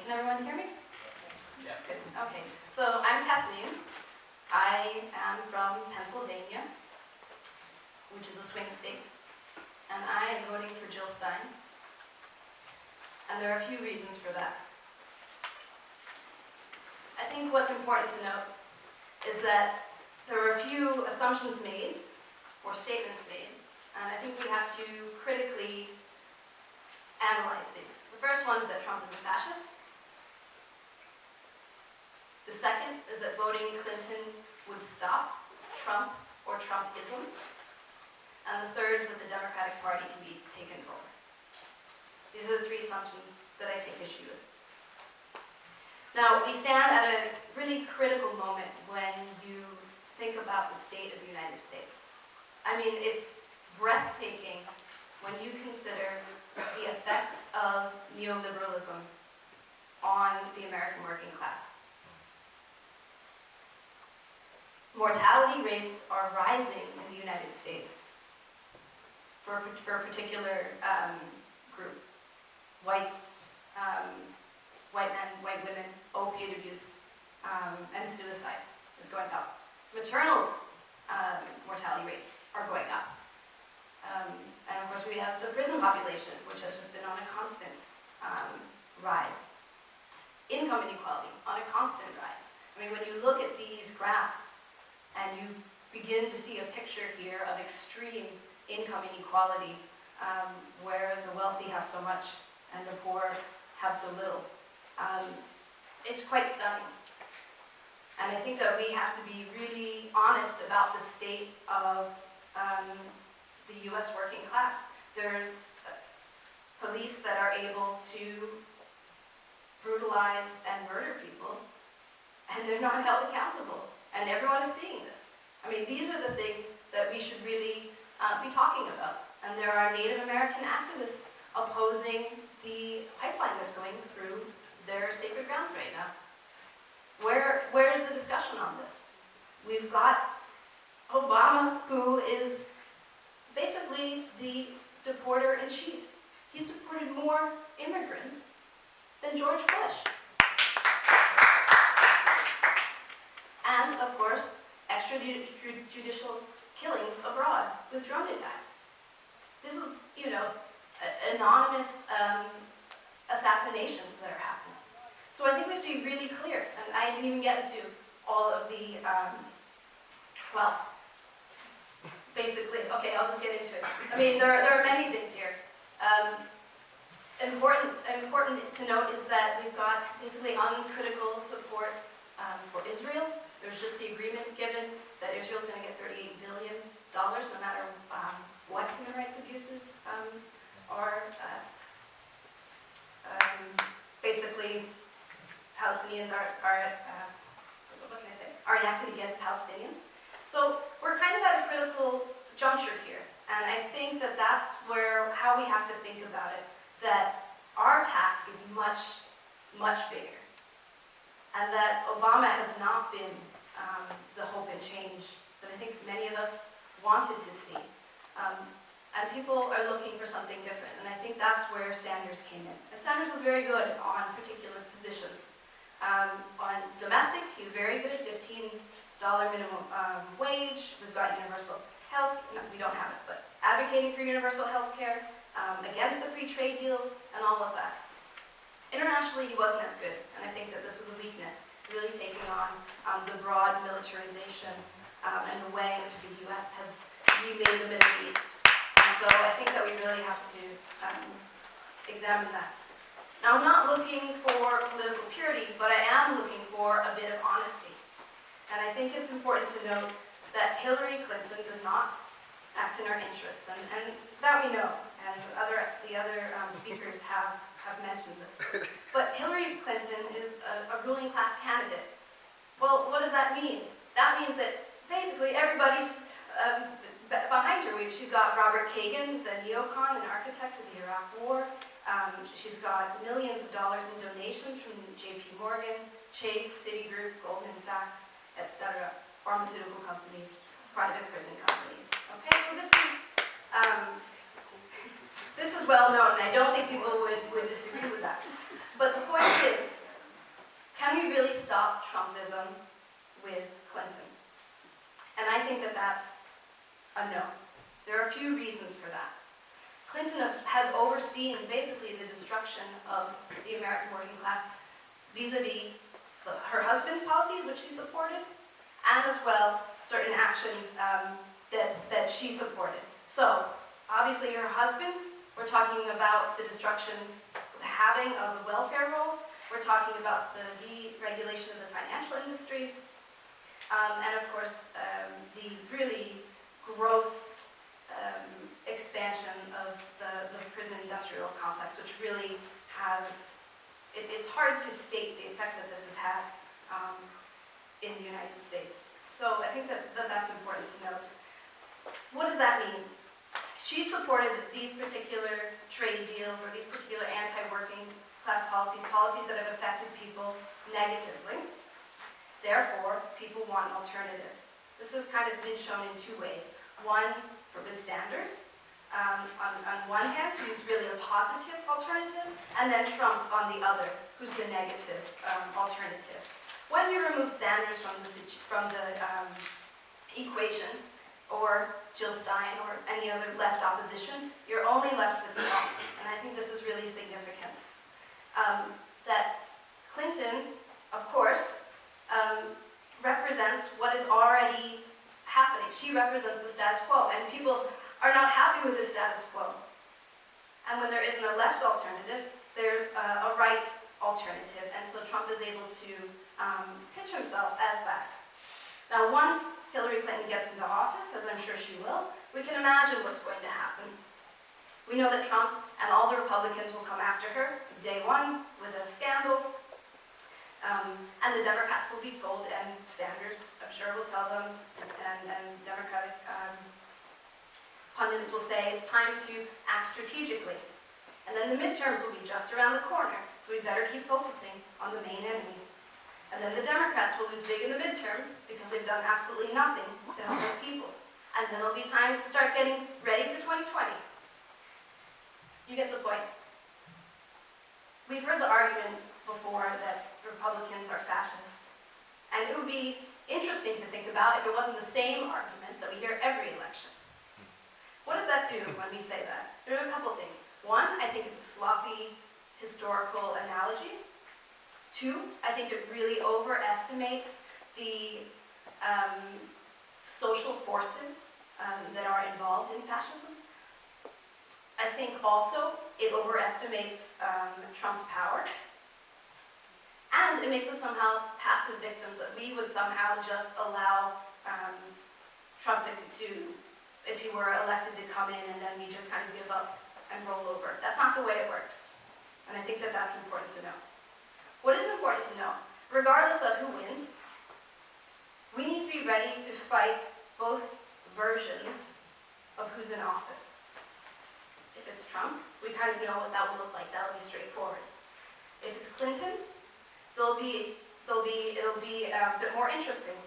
Can everyone hear me? Yeah. Good. Okay. So I'm Kathleen. I am from Pennsylvania, which is a swing state, and I am voting for Jill Stein. And there are a few reasons for that. I think what's important to note is that there were a few assumptions made, or statements made, and I think we have to critically analyze these. The first one is that Trump is a fascist. The second is that voting Clinton would stop Trump or Trumpism. And the third is that the Democratic Party can be taken over. These are the three assumptions that I take issue with. Now, we stand at a really critical moment when you think about the state of the United States. I mean, it's breathtaking when you consider the effects of neoliberalism on the American working class. Mortality rates are rising in the United States for a particular group. Whites, white men, white women, opiate abuse, and suicide is going up. Maternal mortality rates are going up. And of course we have the prison population, which has just been on a constant rise. Income inequality, on a constant rise. I mean, when you look at these graphs and you begin to see a picture here of extreme income inequality, where the wealthy have so much and the poor have so little, it's quite stunning. And I think that we have to be really honest about the state of the US working class. There's police that are able to brutalize and murder people, and they're not held accountable. And everyone is seeing this. I mean, these are the things that we should really be talking about. And there are Native American activists opposing the pipeline that's going through their sacred grounds right now. Where is the discussion on this? We've got Obama, who is basically the deporter-in-chief. He's deported more immigrants than George Bush. And, of course, extrajudicial killings abroad with drone attacks. This is, anonymous assassinations that are happening. So I think we have to be really clear, and I didn't even get into all of the, basically, okay, I'll just get into it. I mean, there are many things here. Important to note is that we've got basically uncritical support for Israel. There's just the agreement given that Israel's going to get $38 billion, no matter what human rights abuses are basically Palestinians are enacted against Palestinians. So we're kind of at a critical juncture here, and I think that that's how we have to think about it, that our task is much, much bigger, and that Obama has not been the hope and change that I think many of us wanted to see. And people are looking for something different, and I think that's where Sanders came in. And Sanders was very good on particular positions. On domestic, he was very good, $15 minimum wage. We've got universal health, no, we don't have it, but advocating for universal health care, against the free trade deals, and all of that. Internationally, he wasn't as good, and I think that this was a weakness, really taking on the broad militarization and the way in which the US has remade the Middle East. And so I think that we really have to examine that. Now, I'm not looking for political purity, but I am looking for a bit of honesty. And I think it's important to note that Hillary Clinton does not act in our interests, and that we know, and the other speakers have mentioned this. But Hillary Clinton is a ruling class candidate. Well, what does that mean? That means that basically everybody's behind her. She's got Robert Kagan, the neocon and architect of the Iraq War. She's got millions of dollars in donations from JP Morgan, Chase, Citigroup, Goldman Sachs, etc., pharmaceutical companies, private prison companies. Okay, so this is well known, and I don't think people would disagree with that. But the point is a no. There are a few reasons for that. Clinton has overseen basically the destruction of the American working class vis-a-vis her husband's policies, which she supported, and as well certain actions that she supported. So, obviously her husband, we're talking about the destruction, the halving of the welfare rolls, we're talking about the deregulation of the financial industry, and of course the really gross expansion of the prison industrial complex, which really has, it's hard to state the effect that this has had in the United States. So I think that's important to note. What does that mean? She supported these particular trade deals or these particular anti-working class policies, policies that have affected people negatively. Therefore, people want an alternative. This has kind of been shown in two ways. One, with Sanders, on one hand, who's really a positive alternative, and then Trump on the other, who's the negative alternative. When you remove Sanders from the equation, or Jill Stein, or any other left opposition, you're only left with Trump, and I think this is really significant. That Clinton, of course, represents what is already happening. She represents the status quo, and people are not happy with the status quo. And when there isn't a left alternative, there's a right alternative, and so Trump is able to pitch himself as that. Now, once Hillary Clinton gets into office, as I'm sure she will, we can imagine what's going to happen. We know that Trump and all the Republicans will come after her day one with a scandal, and the Democrats will be sold, and Sanders, I'm sure, will tell them, and Democratic pundits will say it's time to act strategically. And then the midterms will be just around the corner, so we better keep focusing on the main enemy. And then the Democrats will lose big in the midterms because they've done absolutely nothing to help those people. And then it'll be time to start getting ready for 2020. You get the point. We've heard the argument before that Republicans are fascist. And it would be interesting to think about if it wasn't the same argument that we hear every election. What does that do when we say that? There are a couple things. One, I think it's a sloppy historical analogy. Two, I think it really overestimates the social forces that are involved in fascism. I think also it overestimates Trump's power. And it makes us somehow passive victims, that we would somehow just allow Trump to, if he were elected, to come in and then we just kind of give up and roll over. That's not the way it works. And I think that that's important to know. What is important to know, regardless of who wins, we need to be ready to fight both versions of who's in office. If it's Trump, we kind of know what that will look like. That'll be straightforward. If it's Clinton, it'll be a bit more interesting.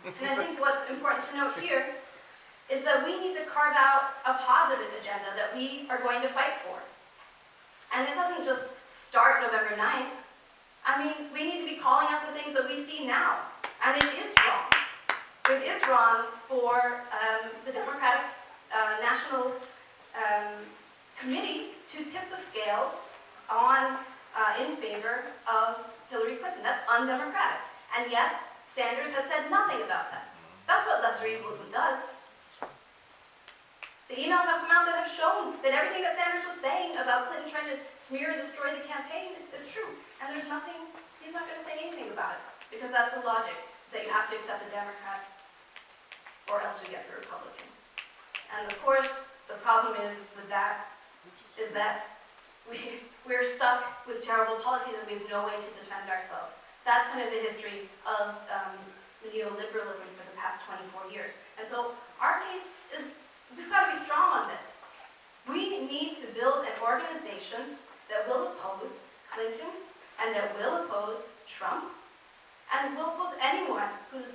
And I think what's important to note here is that we need to carve out a positive agenda that we are going to fight for. And it doesn't just start November 9th. I mean, we need to be calling out the things that we see now. And it is wrong. It is wrong for the Democratic National Committee to tip the scales in favor of Hillary Clinton. That's undemocratic. And yet, Sanders has said nothing about that. That's what lesser evilism does. The emails have come out that have shown that everything that Sanders was saying about Clinton trying to smear and destroy the campaign is true. And there's nothing, he's not going to say anything about it. Because that's the logic, that you have to accept the Democrat or else you get the Republican. And of course, the problem is with that, is that we're stuck with terrible policies and we have no way to defend ourselves. That's kind of the history of neoliberalism for the past 24 years. And so our case is, we've got to be strong on this. We need to build an organization that will oppose Clinton and that will oppose Trump and will oppose anyone who's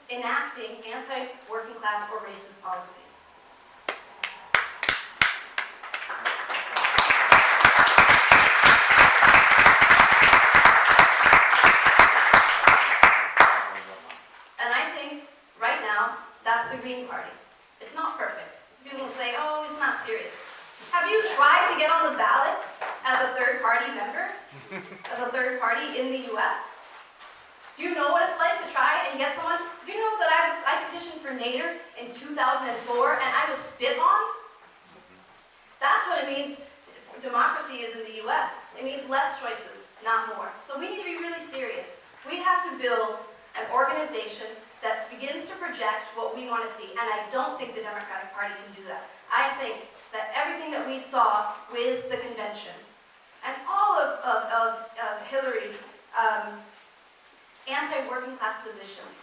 enacting anti-working class or racist policies. And I think right now, that's the Green Party. It's not perfect. Party member, as a third party in the US? Do you know what it's like to try and get someone? Do you know that I petitioned for Nader in 2004 and I was spit on? That's what it means. Democracy is in the US. It means less choices, not more. So we need to be really serious. We have to build an organization that begins to project what we want to see. And I don't think the Democratic Party can do that. I think that everything that we saw with the convention and all of Hillary's anti-working class positions,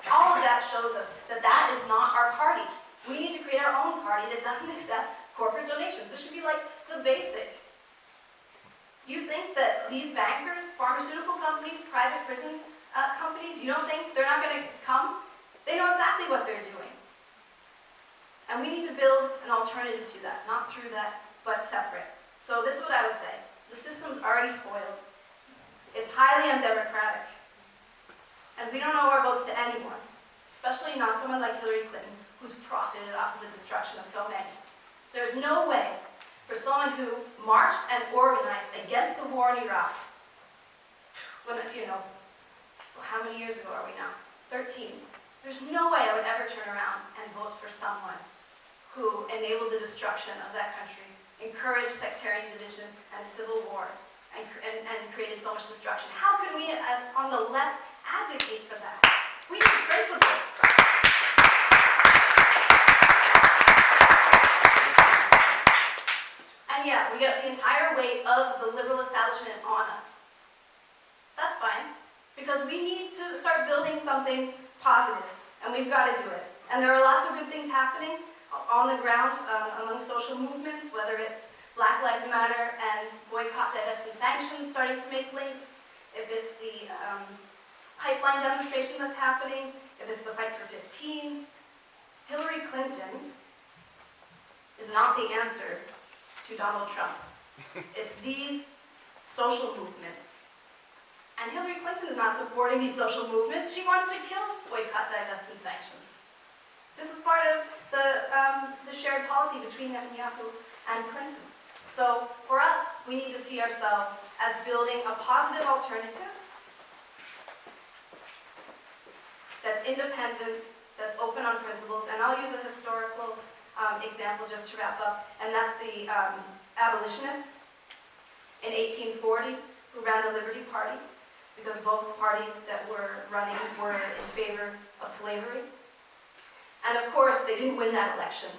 all of that shows us that that is not our party. We need to create our own party that doesn't accept corporate donations. This should be like the basic. You think that these bankers, pharmaceutical companies, private prison companies, you don't think they're not going to come? They know exactly what they're doing. And we need to build an alternative to that, not through that, but separate. So this is what I would say. The system's already spoiled. It's highly undemocratic. And we don't owe our votes to anyone, especially not someone like Hillary Clinton, who's profited off of the destruction of so many. There's no way for someone who marched and organized against the war in Iraq, when, how many years ago are we now? 13. There's no way I would ever turn around and vote for someone who enabled the destruction of that country, encouraged sectarian division and a civil war, and created so much destruction. How could we, as on the left, advocate for that? We need principles. And yeah, we get the entire weight of the liberal establishment on us. That's fine, because we need to start building something positive, and we've got to do it. And there are lots of good things happening on the ground among social movements, whether it's Black Lives Matter and boycott, divest, and sanctions starting to make links, if it's the pipeline demonstration that's happening, if it's the fight for 15. Hillary Clinton is not the answer to Donald Trump. It's these social movements. And Hillary Clinton is not supporting these social movements. She wants to kill boycott, divest, and sanctions. This is part of the shared policy between Netanyahu and Clinton. So for us, we need to see ourselves as building a positive alternative that's independent, that's open on principles. And I'll use a historical example just to wrap up, and that's the abolitionists in 1840 who ran the Liberty Party, because both parties that were running were in favor of slavery. And of course, they didn't win that election.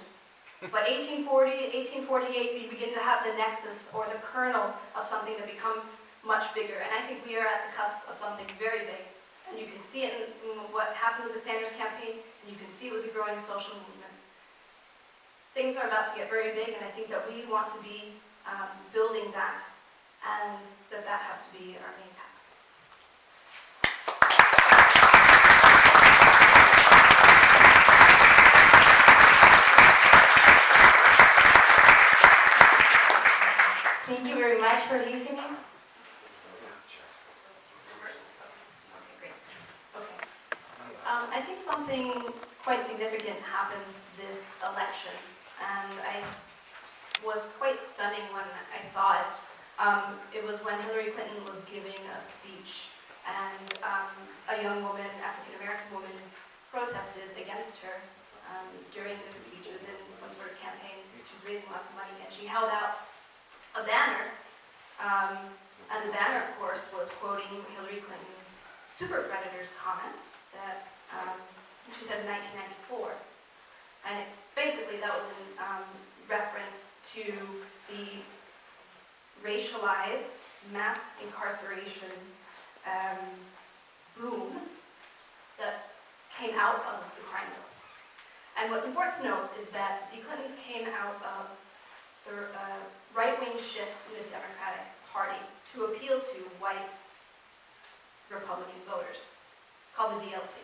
But 1840, 1848, we begin to have the nexus or the kernel of something that becomes much bigger. And I think we are at the cusp of something very big. And you can see it in what happened with the Sanders campaign, and you can see it with the growing social movement. Things are about to get very big, and I think that we want to be building that, and that has to be our main task. Thank you very much for listening. I think something quite significant happened this election, and I was quite stunning when I saw it. It was when Hillary Clinton was giving a speech, and a young woman, African-American woman, protested against her during this speech. It was in some sort of campaign. She was raising lots of money, and she held out a banner, and the banner, of course, was quoting Hillary Clinton's super predators comment that she said in 1994. And basically that was in reference to the racialized mass incarceration boom that came out of the crime bill. And what's important to note is that the Clintons came out of the right-wing shift in the Democratic Party to appeal to white Republican voters. It's called the DLC.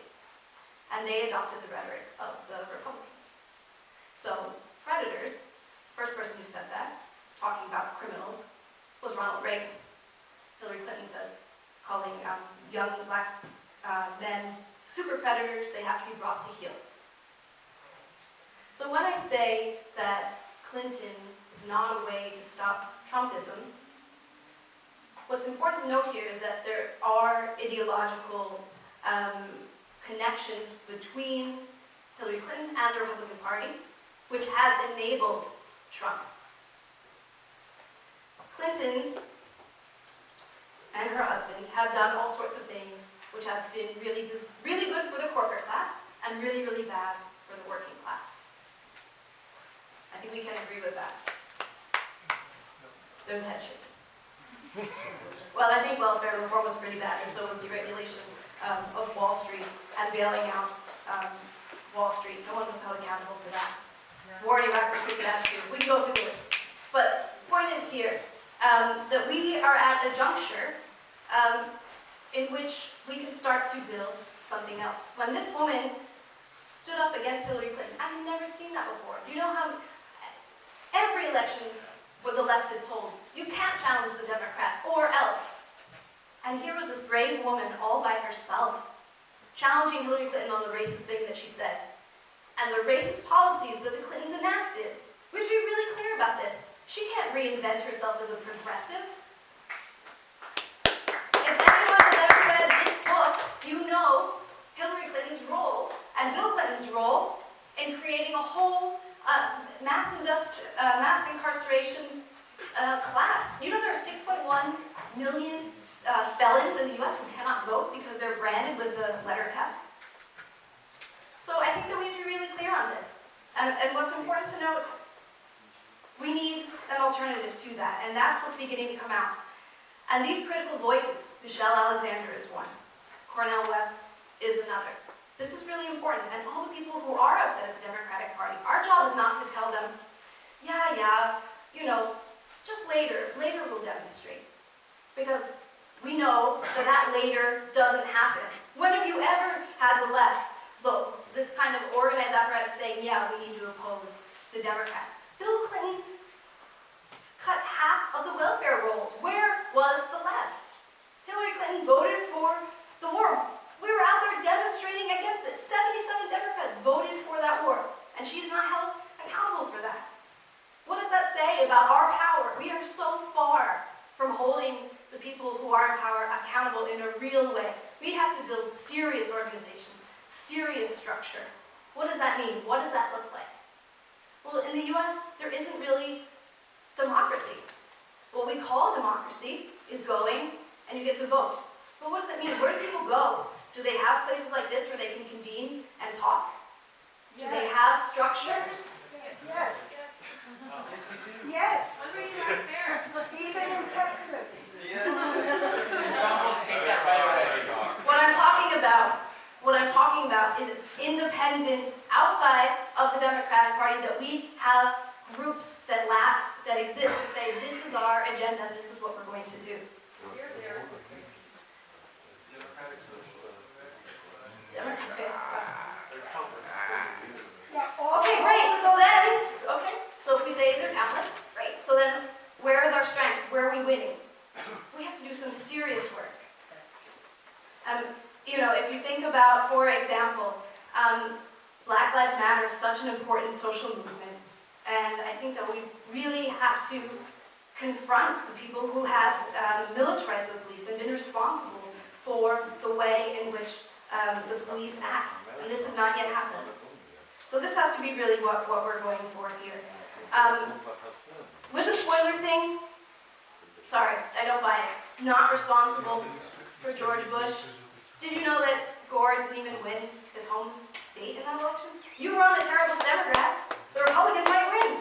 And they adopted the rhetoric of the Republicans. So, predators, first person who said that, talking about criminals, was Ronald Reagan. Hillary Clinton says, calling young black men super predators, they have to be brought to heel. So when I say that Clinton is not a way to stop Trumpism, what's important to note here is that there are ideological connections between Hillary Clinton and the Republican Party, which has enabled Trump. Clinton and her husband have done all sorts of things which have been really good for the corporate class and really, really bad for the working class. I think we can agree with that. There's a head shake. Well, I think welfare reform was pretty bad, and so was deregulation of Wall Street and bailing out Wall Street. No one was held accountable for that. War in Iraq was pretty bad too. We can go through the list. But the point is here that we are at a juncture in which we can start to build something else. When this woman stood up against Hillary Clinton, I've never seen that before. You know how every election where the left is told, you can't challenge the Democrats or else. And here was this brave woman all by herself, challenging Hillary Clinton on the racist thing that she said, and the racist policies that the Clintons enacted. We should be really clear about this. She can't reinvent herself as a progressive. If anyone has ever read this book, you know Hillary Clinton's role and Bill Clinton's role in creating a whole mass incarceration class. You know there are 6.1 million felons in the U.S. who cannot vote because they're branded with the letter F. So I think that we need to be really clear on this. And what's important to note, we need an alternative to that, and that's what's beginning to come out. And these critical voices, Michelle Alexander is one, Cornel West is another. This is really important, and all the people who are upset at the Democratic Party, our job is not to tell them, yeah, you know, just later we'll demonstrate. Because we know that later doesn't happen. When have you ever had the left, this kind of organized apparatus saying, yeah, we need to oppose the Democrats? Bill Clinton cut half of the welfare rolls. Where was the left? Hillary Clinton voted for the war. We were out there demonstrating against it. 77 Democrats voted for that war, and she's not held accountable for that. What does that say about our power? We are so far from holding the people who are in power accountable in a real way. We have to build serious organization, serious structure. What does that mean? What does that look like? Well, in the US, there isn't really democracy. What we call democracy is going and you get to vote. But what does that mean? Where do people go? Do they have places like this where they can convene and talk? Do they have structures? Yes. Yes. Even in Texas. What I'm talking about is independent, outside of the Democratic Party, that we have groups that exist to say, this is our agenda, this is what we're going to do. Democratic Socialists. Okay, great. So if we say they're countless, great. So then, where is our strength? Where are we winning? We have to do some serious work. You know, if you think about, for example, Black Lives Matter is such an important social movement, and I think that we really have to confront the people who have militarized the police and been responsible for the way in which the police act, and this has not yet happened. So this has to be really what we're going for here. With the spoiler thing, sorry, I don't buy it. Not responsible for George Bush. Did you know that Gore didn't even win his home state in that election? You run a terrible Democrat, the Republicans might win.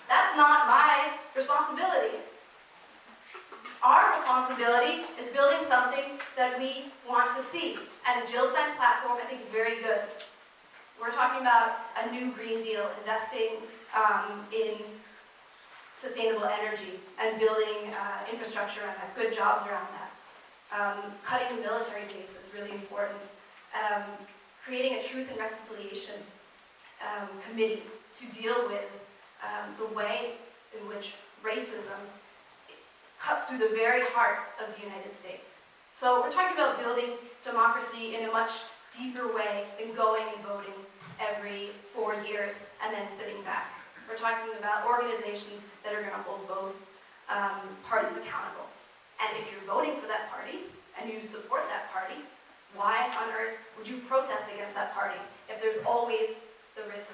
That's not my responsibility. Our responsibility is building something that we want to see. And Jill Stein's platform, I think, is very good. We're talking about a new Green Deal, investing in sustainable energy and building infrastructure around that, good jobs around that. Cutting the military base is really important. Creating a truth and reconciliation committee to deal with the way in which racism cuts through the very heart of the United States. So we're talking about building democracy in a much deeper way than going and voting every 4 years and then sitting back. We're talking about organizations that are going to hold both parties accountable. And if you're voting for that party and you support that party, why on earth would you protest against that party if there's always the risk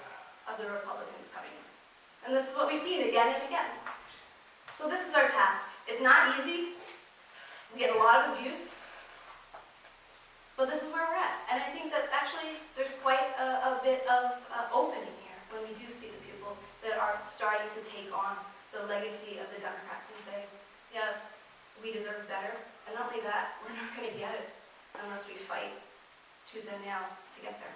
of the Republicans coming in? And this is what we've seen again and again. So this is our task. It's not easy. We get a lot of abuse. But this is where we're at. And I think that actually there's quite a bit of opening here when we do see the people that are starting to take on the legacy of the Democrats and say, yeah, we deserve better. And not only that, we're not going to get it unless we fight tooth and nail to get there.